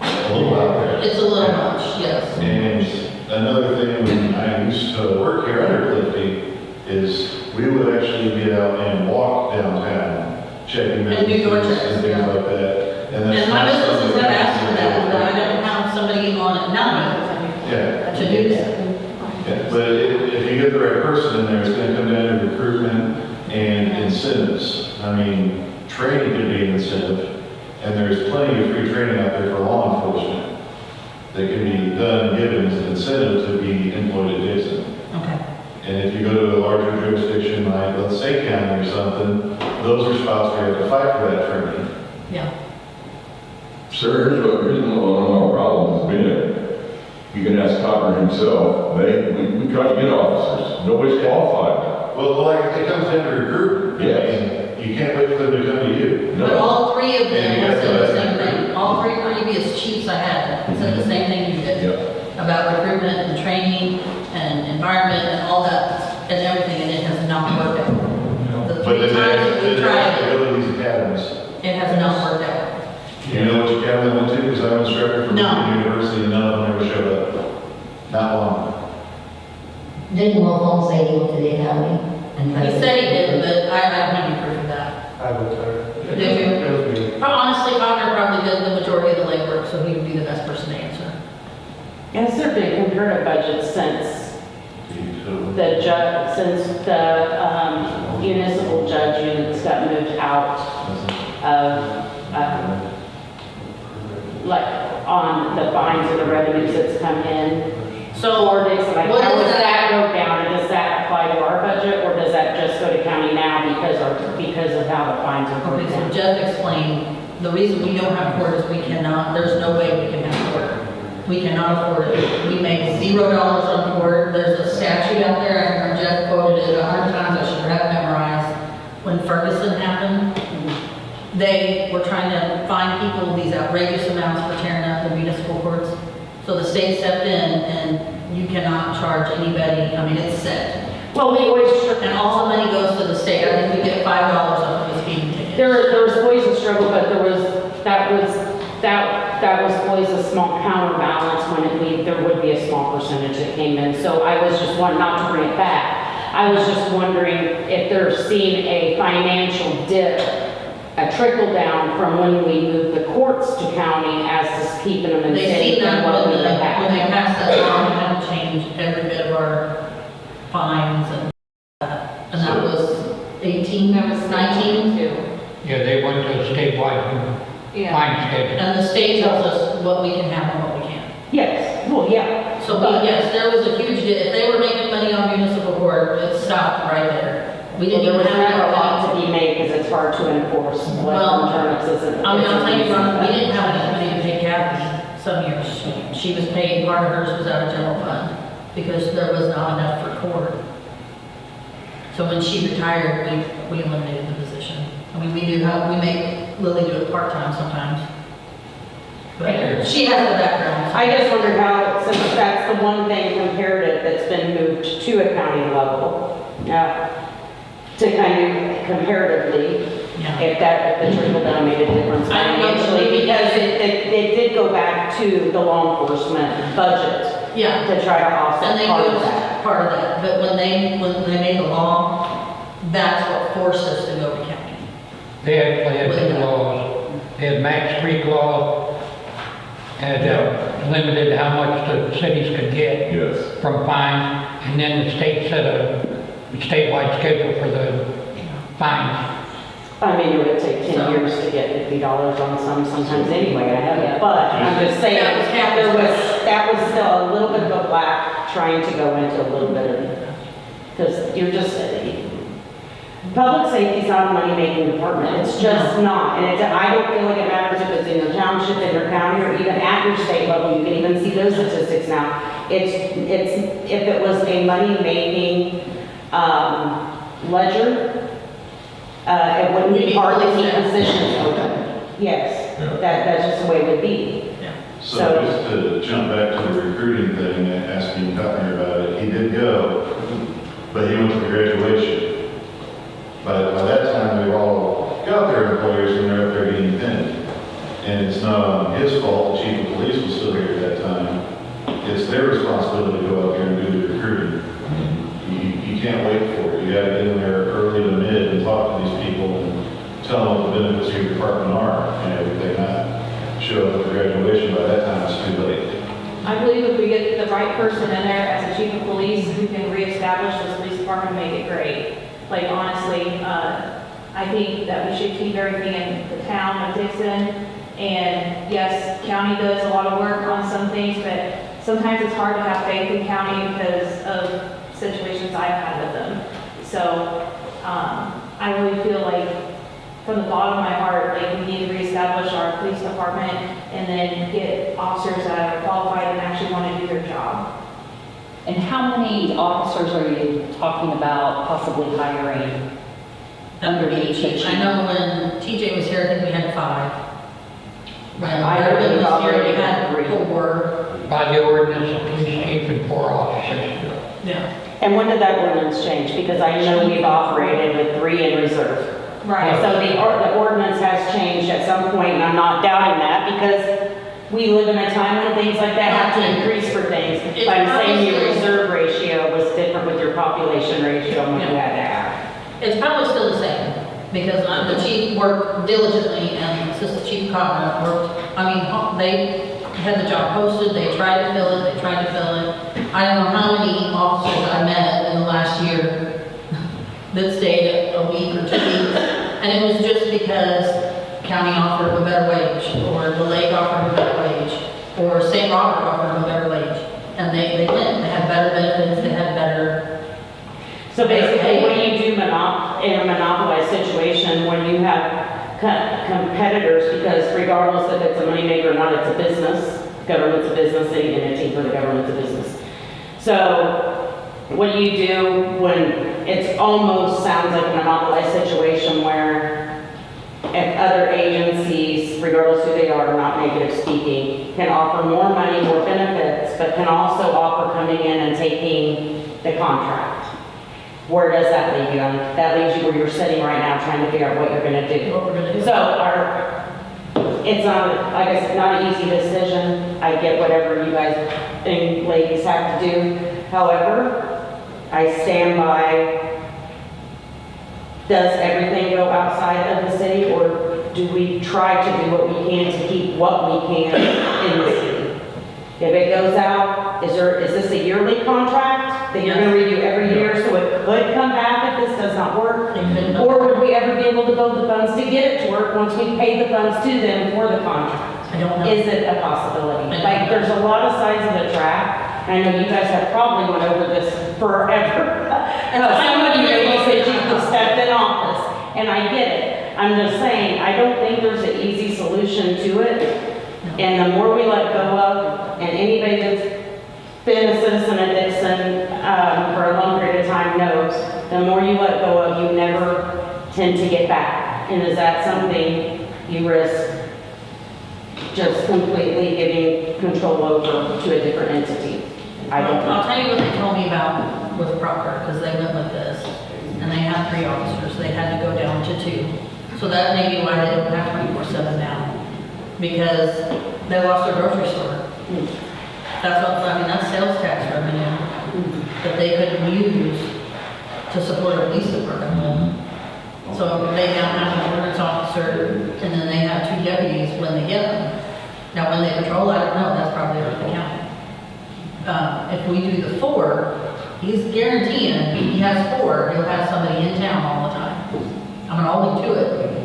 a little out there. It's a little much, yes. And another thing, when I used to work here under Clifty, is we would actually get out and walk downtown, checking And do door businesses checks, and things yeah. like that. that's And my not businesses something have we asked for can that, do. but I don't have somebody on at night Yeah. to do that. Yeah, but if you get the right person in there, it's gonna come down to recruitment and incentives. I mean, training could be an incentive, and there's plenty of free training out there for law enforcement that can be done and given as an incentive to be employed at Dixon. Okay. And if you go to a larger jurisdiction, like, let's say county or something, those are spots where you have to fight for that training. Yeah. Sir, here's one of our problems has been. You can ask Crocker himself, we try to get officers, nobody's qualified. Well, like, it comes down to recruitment. Yes. I mean, you can't wait for them to come to you. But all three of them And you said got the to- same thing. All three previous chiefs I had said the same thing you did. Yeah. About recruitment and training and environment and all that and everything, and it has not worked out. The But three then times that we they tried have to it, go to these academies. it has not worked out. You know which academy I went to? Because I was instructor from No. Lincoln University, and none of them ever showed up. Not one. Didn't Wilhelm say he went to the academy? He said he did, but I don't have any proof of that. I would, Did you? it was me. Honestly, Connor probably did the majority of the legwork, so he would be the best person to answer. Has there been comparative budgets since the judge, since the municipal judge units got moved out of, like, on the fines or the revenues that's come in. So, Or Dixon, like, what how is does that? that go down, and does that apply to our budget, or does that just go to county now because of how the fines are Okay, broken so down? Jeff explained, the reason we don't have court is we cannot, there's no way we can have court. We cannot afford it. We make $0 on court. There's a statute out there, I remember Jeff quoted it 100 times, I should have memorized. When Ferguson happened, they were trying to fine people these outrageous amounts for tearing up the municipal courts. So the state stepped in and you cannot charge anybody, I mean, it's set. Well, we always, And all the money goes to the state. I think we get $5 off of a speeding ticket. there was always a struggle, but that was always a small counterbalance when there would be a small percentage that came in. So I was just wanting, not to bring it back, I was just wondering if they're seeing a financial dip, a trickle down from when we moved the courts to county as to keeping them in They state see and that what when we they have. passed that law, we had to change every bit of our fines and that was 18, that was 19. Yeah, they went to a statewide fine schedule. And the state tells us what we can have and what we can't. Yes, well, yeah. So yes, there was a huge, if they were making money on municipal court, it stopped right there. We didn't There even was have never a lot enough to money. be made because it's hard to enforce Well, what turnips isn't. I mean, I'll tell you, Ron, we didn't have enough money to pay Kathy some years. She was paid, part of hers was out of general fund because there was not enough for court. So when she retired, we eliminated the position. I mean, we make Lily do it part-time sometimes. But she has the background. I just wondered how, since that's the one thing comparative that's been moved to a county level, to kind of comparatively, Yeah. if the trickle down made a difference I don't know, financially, maybe- because it did go back to the law enforcement budget Yeah. to try to And offset they part do of that. part of that, but when they made the law, that's what forced us to go to county. They actually had two laws. They had max creek law, and limited how much the cities could get Yes. from fines, and then the state set a statewide schedule for the fines. I mean, it would take 10 years to get $50 on sometimes anyway, I know that, but I'm just saying, that was still a little bit of a black trying to go into a little bit of, because you're just, public safety's not a money-making department, it's just not, and I don't feel like it matters if it's in your township, in your county, or even at your state level, you can even see those statistics now. It's, if it was a money-making, ledger, it wouldn't be hard to keep positions open. Yes, Yeah. that's just the way it would be. So just to jump back to the recruiting thing, and asking Anthony about it, he did go, but he went to the graduation. But by that time, they've all got their employers and they're up there getting thin. And it's not his fault, the chief of police was still here at that time. It's their responsibility to go out there and do the recruiting. You can't wait for it. You gotta get in there early to mid and talk to these people and tell them what the benefits of your department are and everything. Not show up at the graduation, by that time it's too late. I believe if we get the right person in there as a chief of police who can reestablish this police department and make it great. Like honestly, I think that we should keep everything in the town of Dixon. And yes, county does a lot of work on some things, but sometimes it's hard to have faith in county because of situations I've had with them. So, I really feel like from the bottom of my heart, like we need to reestablish our police department and then get officers that are qualified and actually want to do their job. And how many officers are you talking about possibly hiring? Under each I know when TJ was here, I think we had 5. When I Irvin was here, we already had had 4. By the ordinance, the police chief and 4 officers. Yeah. And when did that ordinance change? Because I know we've operated with 3 in reserve. Right. So the ordinance has changed at some point, and I'm not doubting that, because we live in a time when things like that have to increase for things. It's But I'm saying your probably still- reserve ratio was different with your population ratio and what you had to have. It's probably still the same, because the chief worked diligently and Assistant Chief Crocker worked, I mean, they had the job posted, they tried to fill it, I don't know how many officers I met in the last year that stayed a week or 2 weeks, and it was just because county offered them a better wage, or the lake offered them a better wage, or St. Robert offered them a better wage, and they went, they had better benefits, they had better. So basically, when you do in a monopolized situation, when you have competitors, because regardless if it's a moneymaker or not, it's a business, government's a business, any entity for the government's a business. So what do you do when it almost sounds like a monopolized situation where if other agencies, regardless who they are, not negative speaking, can offer more money, more benefits, but can also offer coming in and taking the contract? Where does that leave you? That leaves you where you're sitting right now trying to figure out what you're gonna do. What we're gonna do. So it's not, like I said, not an easy decision. I get whatever you guys and ladies have to do. However, I stand by, does everything go outside of the city, or do we try to do what we can to keep what we can in the city? If it goes out, is this a yearly contract that you're gonna review every year, so it could come back if this does not work? Or would we ever be able to build the funds to get it to work once we pay the funds to them for the contract? I don't know. Is it a possibility? Like, there's a lot of sides of the track. I know you guys have probably went over this forever. Some of you said you stepped in office, and I get it. I'm just saying, I don't think there's an easy solution to it. And the more we let go of, and anybody that's been a citizen of Dixon for a long period of time knows, the more you let go of, you never tend to get back. And is that something you risk just completely giving control over to a different entity? I don't know. I'll tell you what they told me about with Crocker, because they went with this, and they had 3 officers, they had to go down to 2. So that may be why they don't have 24/7 now, because they lost their grocery store. That's what, I mean, that's sales tax revenue that they couldn't use to support a police department. So they now have an ordinance officer, and then they have 2 deputies when they get them. Now, when they patrol, I don't know, that's probably up to the county. If we do the 4, he's guaranteeing, if he has 4, he'll have somebody in town all the time. I'm gonna hold him to it.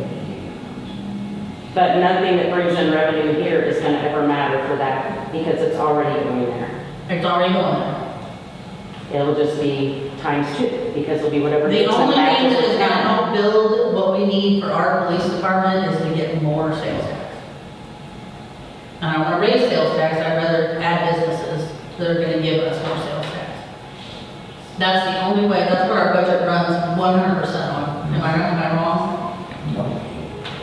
But nothing that brings in revenue here is gonna ever matter for that, because it's already going there. It's already going there. It'll just be ×2, because it'll be whatever. The gets only back thing to that the is gonna county. help build what we need for our police department is to get more sales tax. And I don't wanna raise sales tax, I'd rather add businesses that are gonna give us more sales tax. That's the only way, that's what our budget runs 100% on. Am I wrong?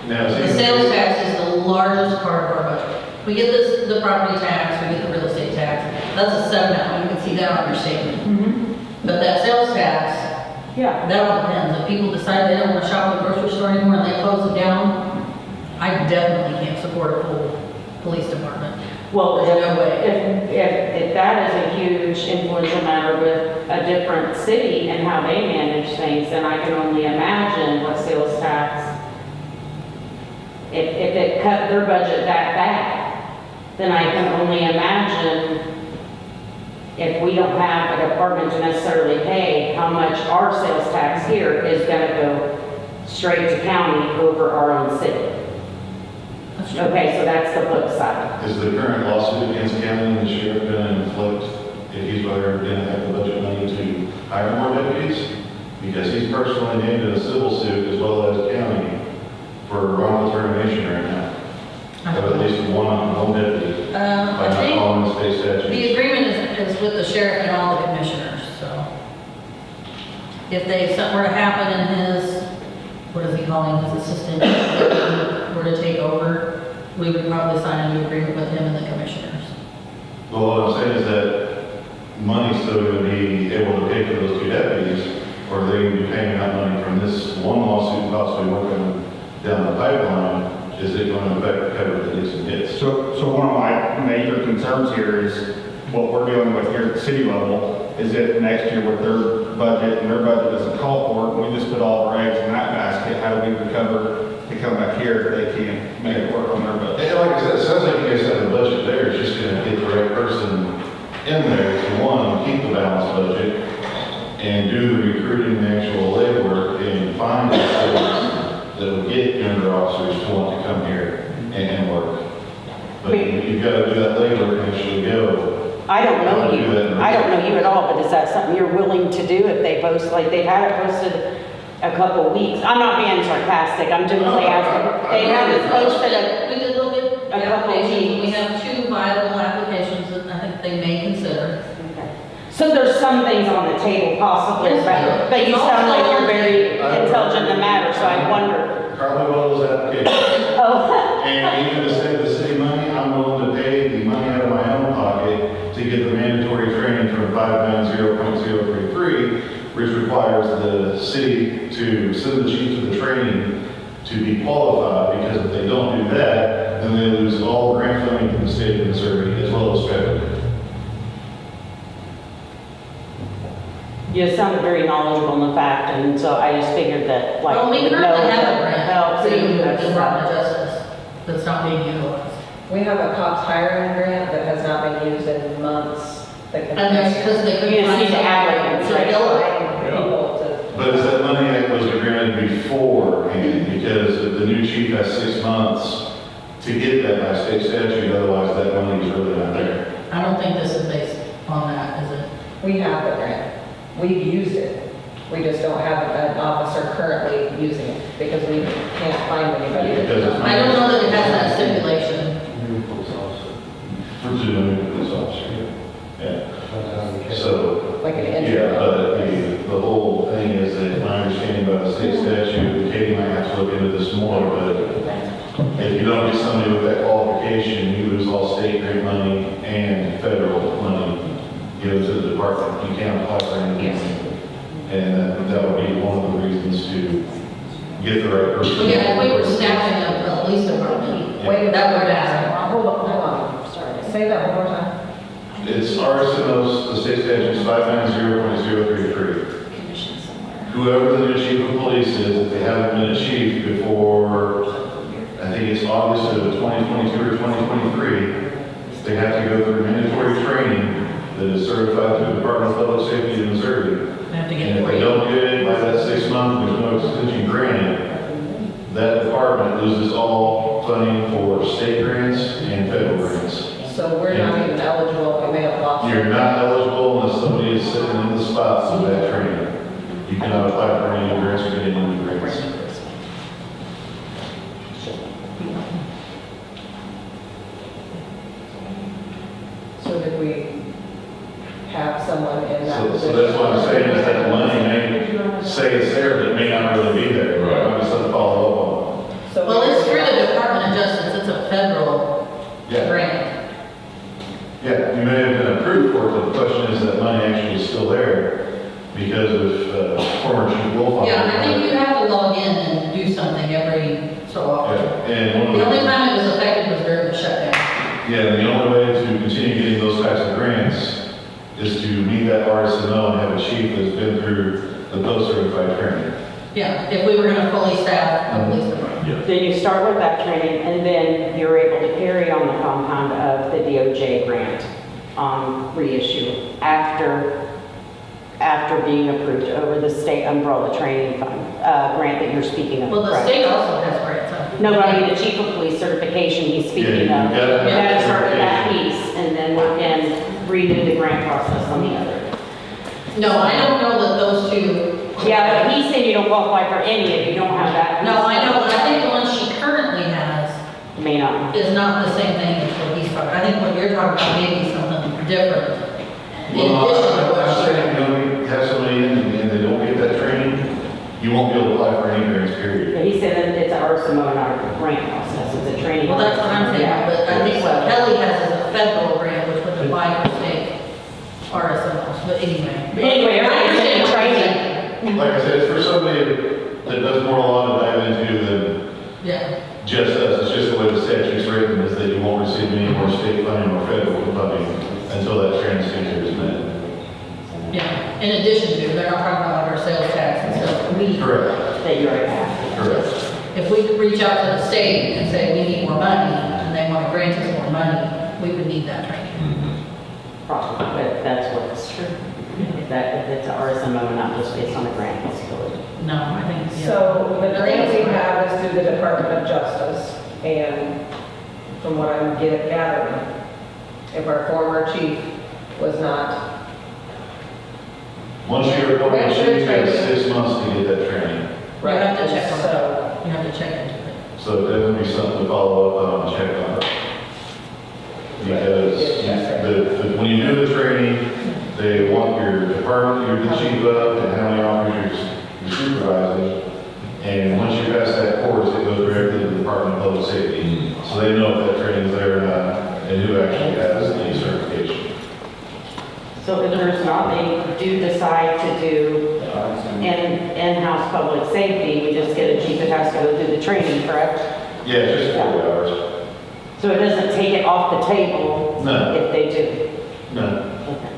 Now, The sales tax is the largest part of our budget. We get the property tax, we get the real estate tax, that's a 7 now, you can see that on your statement. But that sales tax, Yeah. that all depends. If people decide they don't want to shop at the grocery store anymore and they close it down, I definitely can't support a full police department. Well, There's no way. if that is a huge influential matter with a different city and how they manage things, then I can only imagine what sales tax, if it cut their budget that bad, then I can only imagine if we don't have a department to necessarily pay, how much our sales tax here is gonna go straight to county over our own city. Okay, so that's the flip side. Is the current lawsuit against county and the sheriff going to inflict, if he's going to have the budget money to hire more deputies? Because he's personally named in a civil suit as well as county for wrongful termination right now. Of at least one deputy by I not think following the state the statutes. agreement is with the sheriff and all the commissioners, so. If something were to happen and his, what is he calling, his assistant, were to take over, we would probably sign a new agreement with him and the commissioners. Well, what I'm saying is that money's still going to be able to pay for those 2 deputies, or they're going to be paying that money from this one lawsuit possibly working down the pipeline. Is it going to affect the cover that Dixon gets? So one of my major concerns here is what we're dealing with here at the city level, is that next year with their budget, and their budget doesn't call for it, we just put all our eggs in that basket, how do we recover the to come back here, they can't make it work on their budget. And like I said, it sounds like you guys have a budget there, it's just gonna get the right person in there to, one, keep the balanced budget, and do the recruiting, the actual labor, and find the cities that would get younger officers to want to come here and work. But you've gotta do that labor and actually go. I don't know you at all, but is that something you're willing to do if they post, like they've had it posted a couple weeks? I'm not being sarcastic, I'm generally asking. They have it posted We did look at a couple applications. We weeks. have 2 viable applications that I think they may consider. So there's some things on the table possibly, but you sound like you're very intelligent in the matter, so I wonder. Carly Wells application. Oh, And even to save the city money, I'm willing to pay the money out of my own pocket to get the mandatory training from 590.033, which requires the city to send the chief to the training to be qualified, because if they don't do that, then they lose all grant funding from the state of Missouri as well as federal. you sounded very knowledgeable in the fact, and so I just figured that, like. Well, we you would currently know have a to grant help, so you through can- the Department of Justice that's not being utilized. We have a cops hiring grant that has not been used in months. That can- And that's because they You couldn't just find need to add someone it, to right? fill it. People to. But is that money that was granted beforehand? Because the new chief has 6 months to get that by state statute, otherwise that money is really not there. I don't think this is based on that, is it? We have the grant. We've used it. We just don't have an officer currently using it because we can't find anybody. Because it's I don't know that it has that stipulation. For the new police officer, yeah. So, Like an entry. yeah, but the whole thing is that my understanding about the state statute, Katie might have to look into this more, but if you don't get somebody with that qualification, you lose all state grant money and federal money, you know, to the department. You can't apply for anything. And that would be one of the reasons to get the right person. Well, yeah, if we were staffing up the police department, Wait, that would happen. Hold on. Say that one more time. It's RSMO's, the state statute is 590.033. Whoever the new chief of police is, if they haven't been a chief before, I think it's August of 2022 or 2023, they have to go through mandatory training that is certified through the Department of Public Safety in Missouri. They have to And get if they don't get it by that 6 months, there's no extension granted, that department loses all funding for state grants and federal grants. So we're not even eligible if we have lost. You're not eligible unless somebody is sitting in the spots of that training. You cannot apply for any new grants or get any new grants. So did we have someone in that So position? that's what I'm saying, is that money may say it's there, but it may not really be there. Right. I'm just gonna follow up So Well, it's through the Department of Justice, it's a federal on. Yeah, grant. yeah, you may have been approved for it, but the question is that money actually is still there because of former Chief Wolf. Yeah, I think you have to log in and do something every so often. Yeah, and one of The only the, time it was affected was during the shutdown. yeah, and the only way to continue getting those types of grants is to meet that RSMO and have a chief that's been through the post-certified training. Yeah, if we were gonna fully staff a police department. Then you start with that training, and then you're able to carry on the compound of the DOJ grant reissue after being approved over the state umbrella training fund, grant that you're speaking of. Well, the correct? state also has grants. I No, but I mean the chief of police certification he's speaking Yeah, of. you gotta have You gotta start with that certification. piece, and then work in, redo the grant process on the other. No, I don't know that those two. Yeah, but he said you don't qualify for any if you don't have that. No, I know, but I think the one she currently has May not. is not the same thing as what he's talking. I think what you're talking about may be something different. In Well, addition to what I'm she. saying, you know, you have somebody in and they don't get that training, you won't be able to apply for any grants, period. But he said that it's a RSMO, not a grant process, it's a training. Well, that's what I'm saying, Yeah. but I think what Kelly has is a federal grant, which would apply for state RSMOs, but anyway. Anyway, I everybody's understand getting what you're training. saying. Like I said, it's for somebody that does more law to dive into than Yeah, just us. It's just the way the statute's written is that you won't receive any more state funding or federal funding until that training standard is met. yeah. In addition to, they're not talking about like our sales tax and stuff. We. Correct, That you're at. correct. if we could reach out to the state and say, we need more money, and they want to grant us more money, we would need that training. Probably, but that's what's true. If it's a RSMO and not just based on a grant possibility. No, I think, yeah. So the grant we have is through the Department of Justice, and from what I'm gathering, if our former chief was not, Once you're a Went through you have training. 6 months to get that training. You have to check on so, that. You have to check into it. So that would be something to follow up on and check on. Because when you do the training, they want your department, your chief up, and how many officers you're supervising. And once you pass that course, it goes directly to the Department of Public Safety. So they know if that training is there or not, and who actually has the certification. So if there's not, they do decide to do in-house public safety, we just get a chief that has to go through the training, correct? Yeah, it's just 40 hours. So it doesn't take it off the table No. if they do? No. Okay.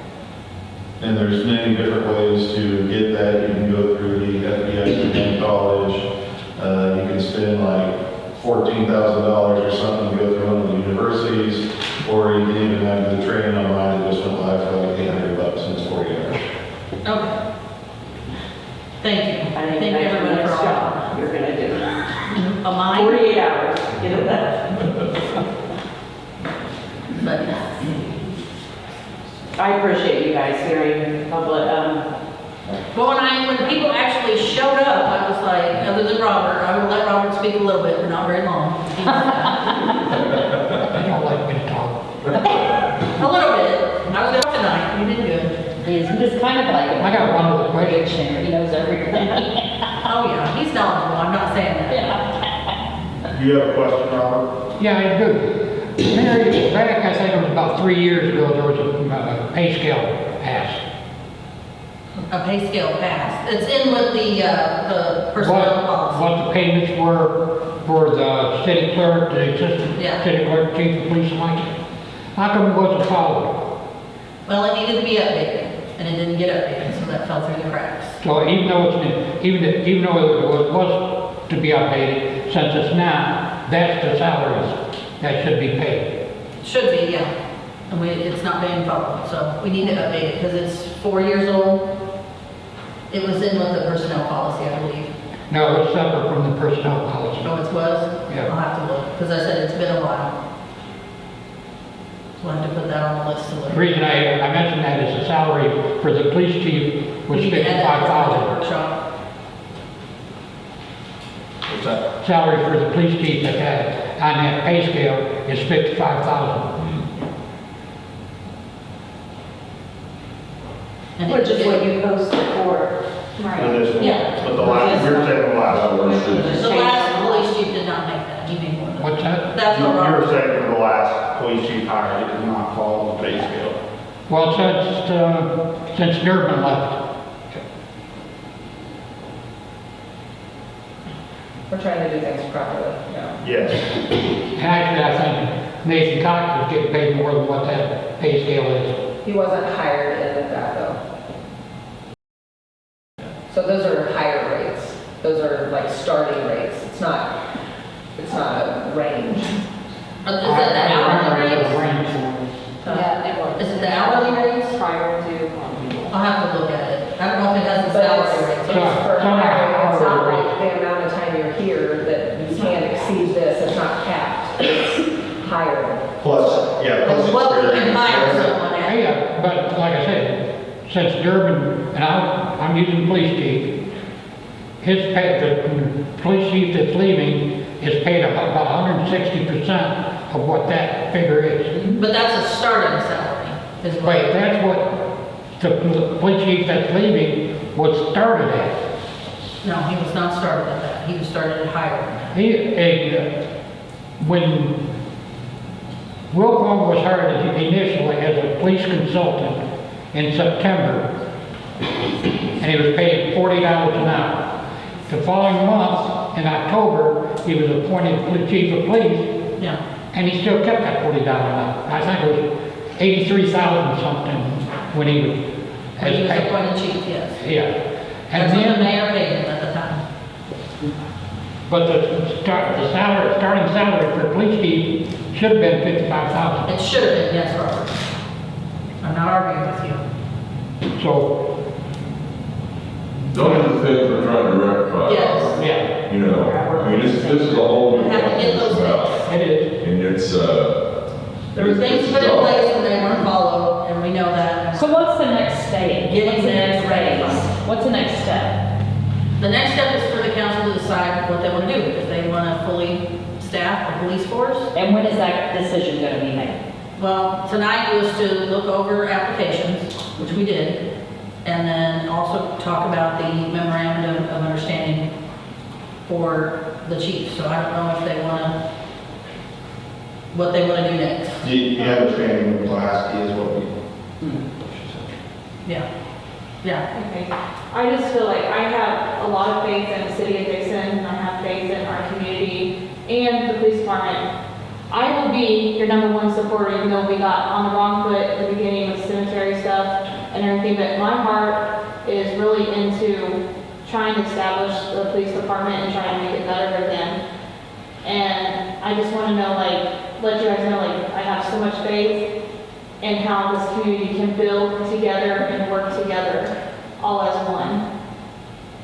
And there's many different ways to get that. You can go through the FBI Community College. You can spend like $14,000 or something to go through one of the universities, or you can even have the training online that just went live for like $800 and it's 40 hours. Okay. Thank you. I think Thank that's everyone the for next all. job you're gonna do. A mine? 48 hours, get it done. But, I appreciate you guys hearing public, well, when people actually showed up, I was like, other than Robert, I will let Robert speak a little bit, but not very long. I don't like me to talk. A little bit. I was there tonight. You did good. He's just kind of like I got one other a question. dictionary, he knows everything. Oh, yeah, he's knowledgeable. I'm not saying that. You have a question, Robert? Yeah, I do. Mary, back, I think it was about 3 years ago, there was a pay scale passed. A pay scale passed. It's in with the personnel policy. What the payments were for the city clerk, the assistant Yeah. city clerk, chief of police, and like that. How come it wasn't followed? Well, it needed to be updated, and it didn't get updated, so that fell through the cracks. So even though even though it was to be updated, since it's not, that's the salaries that should be paid. Should be, yeah. And it's not being followed, so we need to update it, because it's 4 years old. It was in with the personnel policy, I believe. No, it's separate from the personnel policy. Oh, it was? Yeah. I'll have to look, because I said it's been a while. We'll have to put that on the list to look. The reason I mentioned that is the salary for the police chief was We can add that to the $55,000. workshop. What's that? Salary for the police chief that had on that pay scale is $55,000. And which is what you posted for. For this one? Yeah. But the last, you're saying the last one. The last police chief did not make that, he made more than that. What's that? That's what You're Robert. saying for the last police chief hired, it does not follow the pay scale. Well, since Durbin left, we're trying to do things properly, yeah. Yes. and actually I think Nathan Cox was getting paid more than what that pay scale is. He wasn't hired in with that though. So those are higher rates. Those are like starting rates. It's not a range. Is that the hourly rates? Is it the hourly rates? Prior to. I'll have to look at it. I don't know if it has the But salary it's rates. for Some are hiring, it's not hourly like the amount of time you're here that you can't exceed this, it's not capped, it's higher. Plus, yeah, plus Like what we can hire experience. someone at. Yeah, but like I said, since Durbin, and I'm using police chief, his pay, the police chief that's leaving is paid about 160% of what that figure is. But that's a starting salary, is what. But that's what the police chief that's leaving was started at. No, he was not started at that. He was started at higher than that. When Wilcom was hired initially as a police consultant in September, and he was paid $40 an hour. The following month, in October, he was appointed chief of police, Yeah. and he still kept that $40 an hour. I think it was 83,000 something when he was. When he was paid. appointed chief, yes. Yeah. That's And what the then, mayor paid him at the time. But the starting salary for police chief should have been 55,000. It should have been, yes, Robert. I'm not arguing with you. So, Those are the things we're trying to rectify. Yes. yeah, You know, I mean, this is a whole new We have to get those about. it is. And it's, There were things put in place and they weren't followed, and we know that. So what's the next stage? Getting What's the next the ready phase? funds. What's the next step? The next step is for the council to decide what they want to do, if they want to fully staff the police force. And when is that decision gonna be made? Well, tonight was to look over applications, which we did, and then also talk about the memorandum of understanding for the chief. So I don't know if they want to, what they want to do next. You understand what Pulaski is what we. Yeah, yeah. Okay. I just feel like I have a lot of faith in the city of Dixon, and I have faith in our community and the police department. I will be your number one supporter, even though we got on the wrong foot at the beginning with cemetery stuff and everything, but my heart is really into trying to establish the police department and trying to make it better again. And I just want to know, like, let you guys know, like, I have so much faith in how this community can build together and work together, all as one.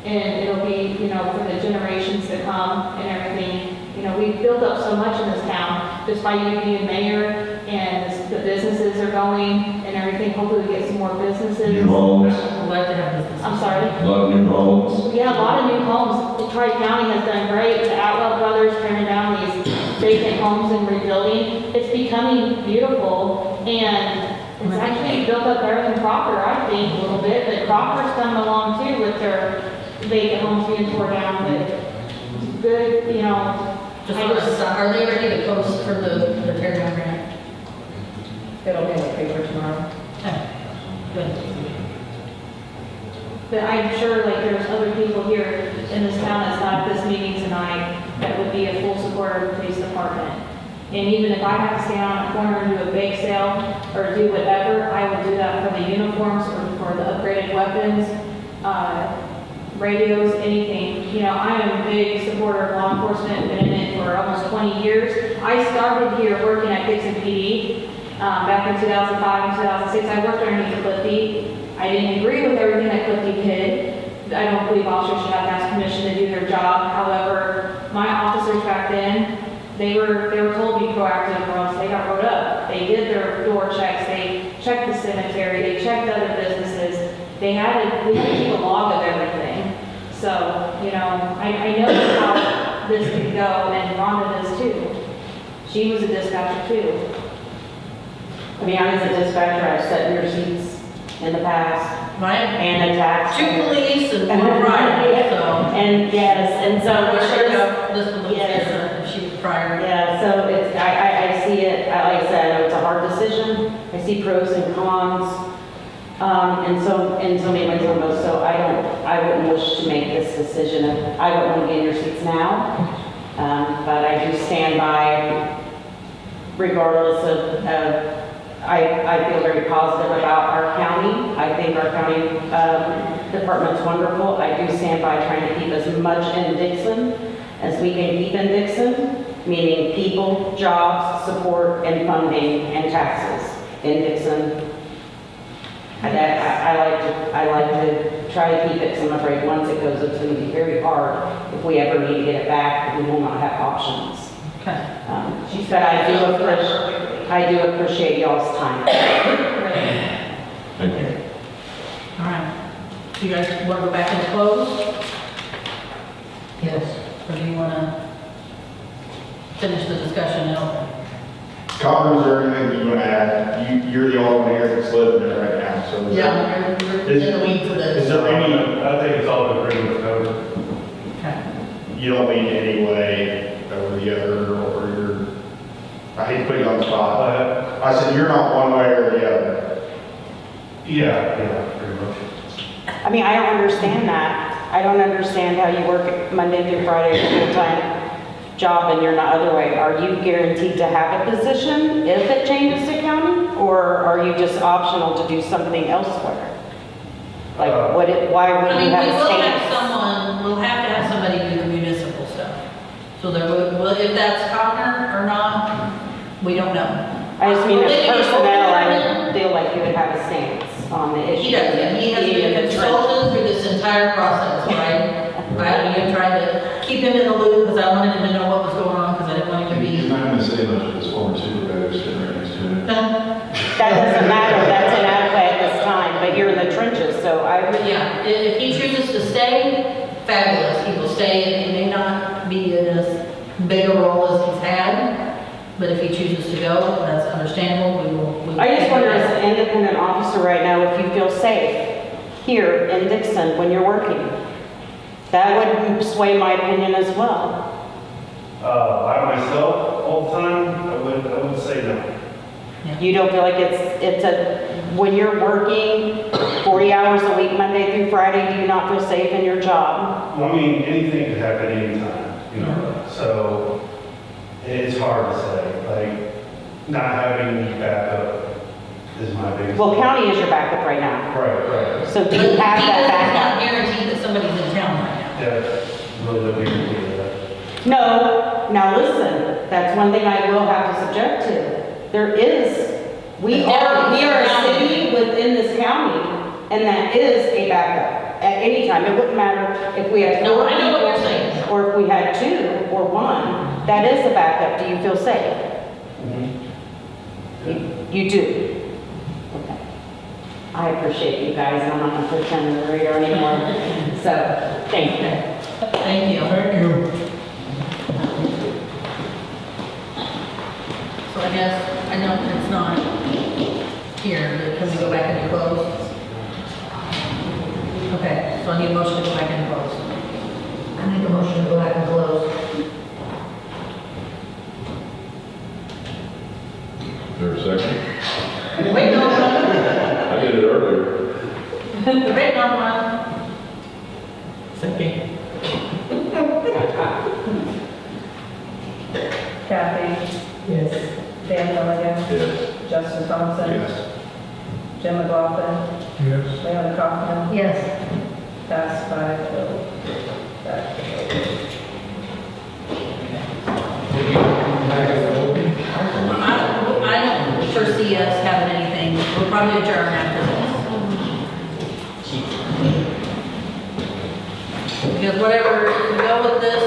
And it'll be, you know, for the generations to come and everything. You know, we've built up so much in this town, just by you being mayor, and the businesses are going and everything. Hopefully we get some more businesses. New homes, I'd like to have this. I'm sorry? a lot of new homes. Yeah, a lot of new homes. Tri-County has done great. The Atwell brothers tearing down these vacant homes and rebuilding. It's becoming beautiful, and it's actually built up better than Crocker, I think, a little bit. But Crocker's coming along too with their vacant homes being torn down. But good, you know. Just are they ready to post for the tear down grant? It'll be in the paper tomorrow. Okay, good. But I'm sure like there's other people here in this town that's not at this meeting tonight that would be a full supporter of the police department. And even if I have to stand on a corner and do a bake sale or do whatever, I will do that for the uniforms or for the upgraded weapons, radios, anything. You know, I am a big supporter of law enforcement, been in it for almost 20 years. I started here working at Dixon PD back in 2005 and 2006. I worked underneath Clifty. I didn't agree with everything that Clifty did. I don't believe officers should have to ask permission to do their job. However, my officers back then, they were told to be proactive or else they got wrote up. They did their door checks, they checked the cemetery, they checked other businesses. We had to keep a log of everything. So, you know, I know how this could go, and Rhonda does too. She was a dispatcher too. I mean, I was a dispatcher, I've sat in your seats in the past, Right? and a tax. Two police and one rider, so. And yes, and so I'm we're sure sure. this would look Yes. different if she was prior. Yeah, so it's, I see it, like I said, I know it's a hard decision. I see pros and cons, in so many ways on those, so I wouldn't wish to make this decision. I wouldn't want to get in your seats now, but I do stand by, regardless of, I feel very positive about our county. I think our county department's wonderful. I do stand by trying to keep as much in Dixon as we can keep in Dixon, meaning people, jobs, support, and funding, and taxes in Dixon. I like to try to keep it, so I'm afraid once it goes, it's going to be very hard if we ever need to get it back, we will not have options. Okay. But I do appreciate y'all's time. Thank you. All right. Do you guys want to go back and close, Yes. or do you want to finish the discussion in open? Connor, is there anything you want to add? You're the only one here that's living there right now, so. is there- Yeah, you're in the weeds of Is this. there any, I think it's all been pretty much covered. Okay. you don't lean any way over the other, or you're, I hate to put you on the spot. I said, you're not one way or the other. Yeah, pretty much. I mean, I don't understand that. I don't understand how you work Monday through Friday, a full-time job, and you're not other way. Are you guaranteed to have a position if it changes to county? Or are you just optional to do something elsewhere? Like, why would I you mean, have we a will stance? have someone, we'll have to have somebody do the municipal stuff. So there will, if that's Crocker or not, we don't know. I just mean Well, as they can personnel, I go would feel like you would have a stance on the issue. He does, and he has been a consultant through this entire process, right? Right, we have tried to keep him in the loop, because I wanted him to know what was going on, because I didn't want him to He's be. not gonna say much of his former supervisor sitting right next to him. That doesn't matter, that's inadequate at this time, but you're in the trenches, so I would, But yeah, if he chooses to stay, fabulous, he will stay, and he may not be in as big a role as he's had, but if he chooses to go, that's understandable, we will. I just wonder as an independent officer right now, if you feel safe here in Dixon when you're working. That would sway my opinion as well. By myself all the time, I would say no. You don't feel like when you're working 40 hours a week, Monday through Friday, do you not feel safe in your job? Well, I mean, anything could happen anytime, you know, so it's hard to say, like, not having backup is my biggest. Well, county is your backup right now. Right. So do you have that It's backup? not guaranteed that somebody's in town right now. Yeah, really the weird thing of that. No, now listen, that's one thing I will have to subject to. We are a city within this county, and that is a backup at any time. It wouldn't matter if we had No, four I know what you're people, saying. or if we had two or one, that is a backup. Do you feel safe? You do? Okay. I appreciate you guys, and I'm not gonna pretend to read anymore. So, thank you. Thank you. Thank you. So I guess, I know it's not here, but can we go back into closed? Okay, so I need a motion to go back into closed. I make a motion to go back and close. Is there a second? Wait, no, I did it earlier. wait, no. Second. Kathy, Yes. Dan Milligan, Yes. Justin Thompson, Yes. Jim McLaughlin, Yes. Leona Kaufman, Yes. passed 5-0. Back. I don't foresee us having anything, we'll probably adjourn after this. Because whatever, if we go with this,